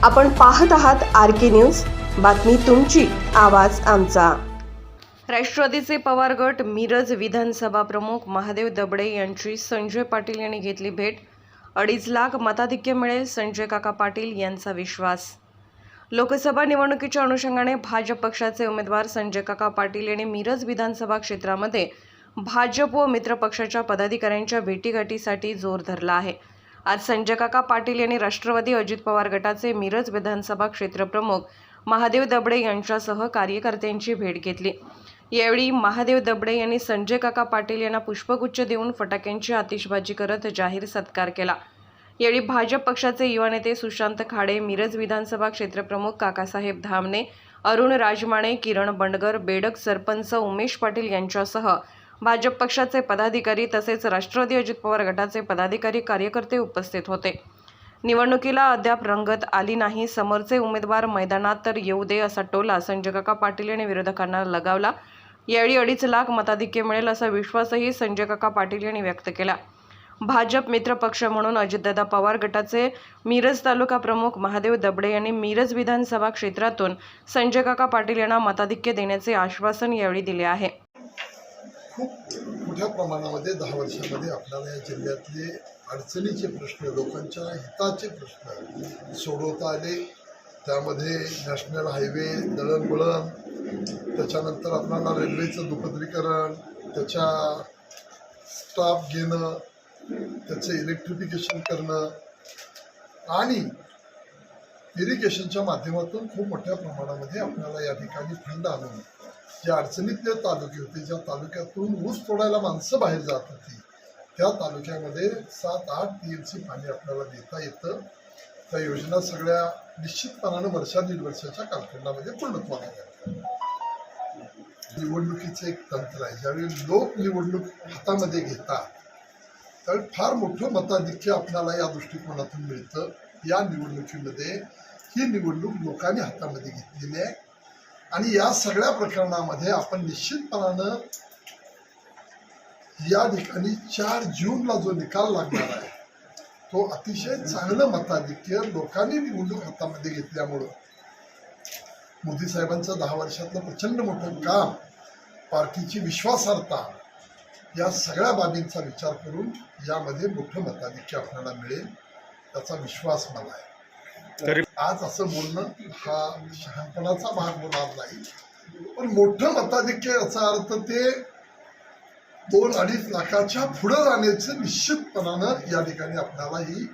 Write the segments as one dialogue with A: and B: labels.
A: आपण पाहत आहात आर.के. न्यूज, बातमी तुमची, आवाज आमचा। राष्ट्रवादीचे पवार गट मिरज विधानसभा प्रमुख महादेव दबडे यांची संजय पाटील यांनी घेतली भेट। 2.5 लाख मताधिक्य मिळेल, संजय काका पाटील यांचा विश्वास। लोकसभा निवडणुकीच्या अनुषंगाने भाजप पक्षाचे उमेदवार संजय काका पाटील यांनी मिरज विधानसभा क्षेत्रामध्ये भाजप व मित्र पक्षाच्या पदाधिकाऱ्यांच्या भेटीगाठीसाठी जोर धरला आहे। आज संजय काका पाटील यांनी राष्ट्रवादी अजित पवार गटाचे मिरज विधानसभा क्षेत्र प्रमुख महादेव दबडे यांच्यासह कार्यकर्त्यांची भेट घेतली। यावेळी महादेव दबडे यांनी संजय काका पाटील यांना पुष्पगुच्छ देऊन फटाक्यांची आतिषबाजी करत जाहीर सत्कार केला। यावेळी भाजप पक्षाचे युवा नेते सुशांत खाडे, मिरज विधानसभा क्षेत्र प्रमुख काकासाहेब धामणे, अरुण राजमाणे, किरण बंडगर, बेडक सरपंच उमेश पाटील यांच्यासह भाजप पक्षाचे पदाधिकारी तसेच राष्ट्रवादी अजित पवार गटाचे पदाधिकारी कार्यकर्ते उपस्थित होते। निवडणुकीला अद्याप रंगत आली नाही, समोरचे उमेदवार मैदानात तर येऊ दे असा टोला संजय काका पाटील यांनी विरोधकांना लगावला। यावेळी 2.5 लाख मताधिक्य मिळेल असा विश्वासही संजय काका पाटील यांनी व्यक्त केला। भाजप मित्र पक्ष म्हणून अजितदादा पवार गटाचे मिरज तालुका प्रमुख महादेव दबडे यांनी मिरज विधानसभा क्षेत्रातून संजय काका पाटील यांना मताधिक्य देण्याचे आश्वासन यावेळी दिले आहे।
B: खूप मोठ्या प्रमाणामध्ये 10 वर्षांमध्ये आपल्याला या जिल्ह्यातले अडचणीचे प्रश्न, लोकांच्या हिताचे प्रश्न सोडवता आले। त्यामध्ये नॅशनल हायवे, दळणवळण, त्याच्यानंतर आपल्याला रेल्वेचं दुपदरीकरण, त्याच्या स्टाफ घेणं, त्याचं इलेक्ट्रिफिकेशन करणं आणि इरिगेशनच्या माध्यमातून खूप मोठ्या प्रमाणामध्ये आपल्याला या ठिकाणी फंड आणून ज्या अडचणीतले तालुके होते, ज्या तालुक्यातून ऊस तोडायला माणसं बाहेर जात होती, त्या तालुक्यामध्ये 7-8 TMC पाणी आपल्याला देता येतं। त्या योजना सगळ्या निश्चितपणानं वर्षा-दीड वर्षाच्या कालखंडामध्ये पूर्णत्वाला येतात। निवडणुकीचं एक तंत्र आहे, ज्यावेळी लोक निवडणूक हातामध्ये घेतात त्यावेळी फार मोठं मताधिक्य आपल्याला या दृष्टिकोनातून मिळतं। या निवडणुकीमध्ये ही निवडणूक लोकांनी हातामध्ये घेतलेली आहे आणि या सगळ्या प्रकरणामध्ये आपण निश्चितपणानं या ठिकाणी 4 जूनला जो निकाल लागणार आहे तो अतिशय चांगलं मताधिक्य लोकांनी निवडणूक हातामध्ये घेतल्यामुळं मोदी साहेबांचं 10 वर्षातलं प्रचंड मोठं काम, पार्टीची विश्वासार्हता, या सगळ्या बाबींचा विचार करून यामध्ये मोठं मताधिक्य आपल्याला मिळेल त्याचा विश्वास मला आहे। आज असं बोलणं हा शहाणपणाचा भाग होणार नाही, पण मोठं मताधिक्य याचा अर्थ ते 2-2.5 लाखाच्या पुढे जाण्याचं निश्चितपणानं या ठिकाणी आपल्याला ही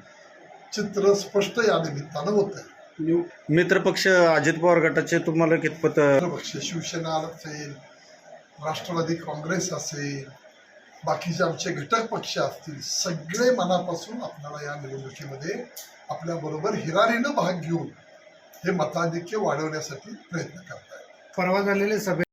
B: चित्र स्पष्ट या निमित्तानं होतं।
C: मित्रपक्ष अजित पवार गटाचे तुम्हाला कितपत
B: पक्ष शिवसेना असेल, राष्ट्रवादी काँग्रेस असेल, बाकीचे आमचे घटक पक्ष असतील, सगळे मनापासून आपल्याला या निवडणुकीमध्ये आपल्याबरोबर हिरारीनं भाग घेऊन हे मताधिक्य वाढवण्यासाठी प्रयत्न करतायत।
C: परवा झालेले सभे